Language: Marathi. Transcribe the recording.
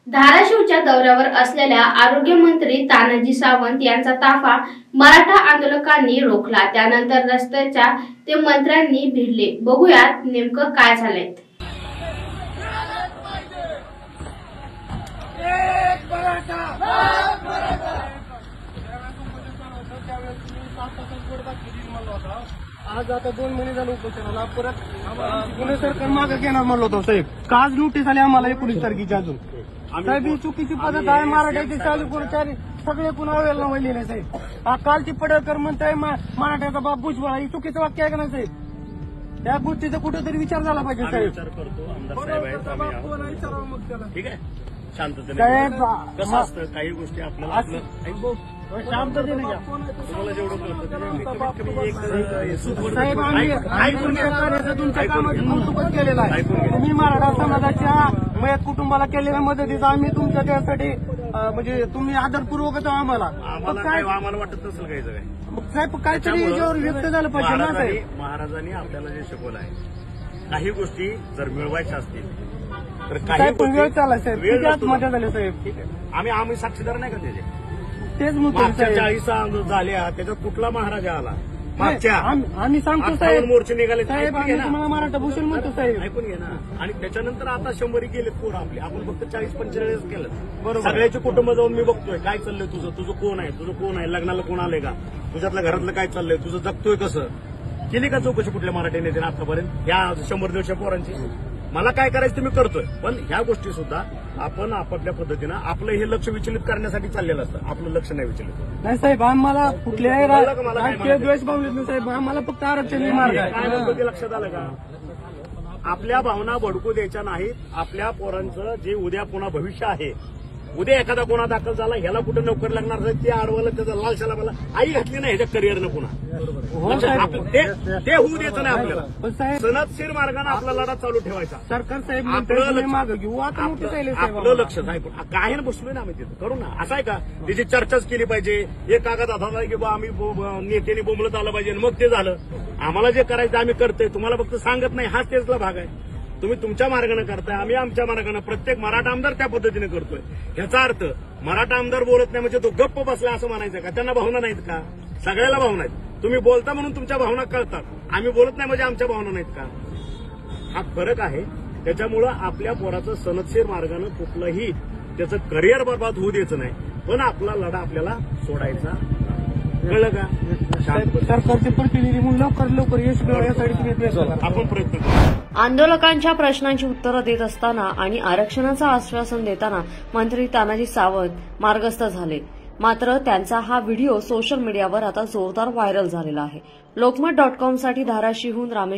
धाराशिवच्या दौऱ्यावर असलेल्या आरोग्यमंत्री तानाजी सावंत यांचा ताफा मराठा आंदोलकांनी रोखला। त्यानंतर रस्त्याच्या ते मंत्र्यांनी भिडले। बघूयात नेमकं काय झालंय। आज आता 2 महिने झाले उपोषणाला, परत पुणे सरकार मागे घेणार म्हणलं होतं साहेब। काज नोटीस आली आम्हाला 19 तारखेची अजून। साहेब ही चुकीची पद्धत आहे। मराठ्याची चालू कोणत्याने सगळे पुन्हा वेळेला वळले नाही साहेब। कालची पडळकर म्हणताय मराठ्याचा बाप भुजबळ, ही चुकीचं वाक्य आहे का नाही साहेब? त्या गोष्टीचा कुठेतरी विचार झाला पाहिजे साहेब। विचार करतो आमदार साहेब आहेत, मग त्याला ठीक आहे शांततेने साहेब कसं असतं, काही गोष्टी आपल्याला शांततेने घ्या। तुम्हाला जेवढं कळतं साहेब आम्ही तुमच्या कामाचं कौतुकच केलेलं आहे। तुम्ही मराठा समाजाच्या मयत कुटुंबाला केलेल्या मदतीचा आम्ही तुमच्या त्यासाठी म्हणजे तुम्ही आदरपूर्वकच आम्हाला वाटत नसेल काही जग साहेब काहीतरी याच्यावर व्यक्त झालं पाहिजे ना साहेब। महाराजांनी आपल्याला जे शिकवलं आहे, काही गोष्टी जर मिळवायच्या असतील तर साहेब वेळ चालला साहेब, किती मजा झाली साहेब। ठीक आहे, आम्ही साक्षीदार नाही का त्याचे? तेच मागच्या 40 झाल्या, त्याच्यात कुठला महाराजा आला? मागच्या आम्ही सांगतो साहेब, मोर्चे निघाले साहेब आम्ही तुम्हाला मराठा भूषण म्हणतो साहेब, ऐकून घे ना। आणि त्याच्यानंतर आता 100 गेलेत पोरं आपले, आपण फक्त 40-45 केलं बरोबर। सगळ्याचे कुटुंब जाऊन मी बघतोय काय चाललंय तुझं कोण आहे, लग्नाला कोण आलंय का, तुझ्यातल्या घरातलं काय चाललंय, तुझं जगतोय कसं, केली का चौकशी कुठल्या मराठी नेत्याने आतापर्यंत या 100-150 पोरांची? मला काय करायचं तुम्ही करतोय, पण ह्या गोष्टी सुद्धा आपण आपापल्या पद्धतीनं आपलं हे लक्ष विचलित करण्यासाठी चाललेलं असतं, आपलं लक्ष नाही विचलित नाही साहेब। आम्हाला कुठल्याही राजकीय द्वेष भावनेत नाही साहेब, आम्हाला फक्त आरक्षण मार्ग काय लक्षात आलं का? आपल्या भावना भडकू द्यायच्या नाहीत। आपल्या पोरांचं जे उद्या पुन्हा भविष्य आहे, उद्या एखादा गुन्हा दाखल झाला, ह्याला कुठे नोकरी लागणार नाही, ते अडवलं, त्याचा लालशाला मला आई घातली नाही ह्याच्या करिअरनं पुन्हा ते होऊ द्यायचं नाही आपल्याला। सनदशीर मार्गाने आपला लढा चालू ठेवायचा। सरकार साहेब मागे घेऊ आता आपलं लक्ष काय बसलोय ना आम्ही तिथं करू ना। असं आहे का त्याची चर्चाच केली पाहिजे, एक कागद हाताला की आम्ही नेत्याने बोंबलत आलं पाहिजे मग ते झालं? आम्हाला जे करायचं आम्ही करतोय, तुम्हाला फक्त सांगत नाही, हाच त्यातला भाग आहे। तुम्ही तुमच्या मार्गाने करताय, आम्ही आमच्या मार्गाने, प्रत्येक मराठा आमदार त्या पद्धतीने करतोय। ह्याचा अर्थ मराठा आमदार बोलत नाही म्हणजे तो गप्प बसला असं म्हणायचं का? त्यांना भावना नाहीत का? सगळ्याला भावना आहेत। तुम्ही बोलता म्हणून तुमच्या भावना कळतात, आम्ही बोलत नाही म्हणजे आमच्या भावना नाहीत का? हा फरक आहे। त्याच्यामुळं आपल्या पोराचं सनदशीर मार्गानं कुठलंही त्याचं करिअर बर्बाद होऊ द्यायचं नाही, पण आपला लढा आपल्याला सोडायचा, कळलं का? सरकारचे प्रतिनिधी म्हणून लवकर यश मिळवण्यासाठी आपण प्रयत्न करू। आंदोलकांच्या प्रश्नांची उत्तरं देत असताना आणि आरक्षणाचं आश्वासन देताना मंत्री तानाजी सावंत मार्गस्थ झाले। मात्र त्यांचा हा व्हिडिओ सोशल मीडियावर आता जोरदार व्हायरल झालेला आहे। लोकमत.com साठी धाराशिवहून रामेश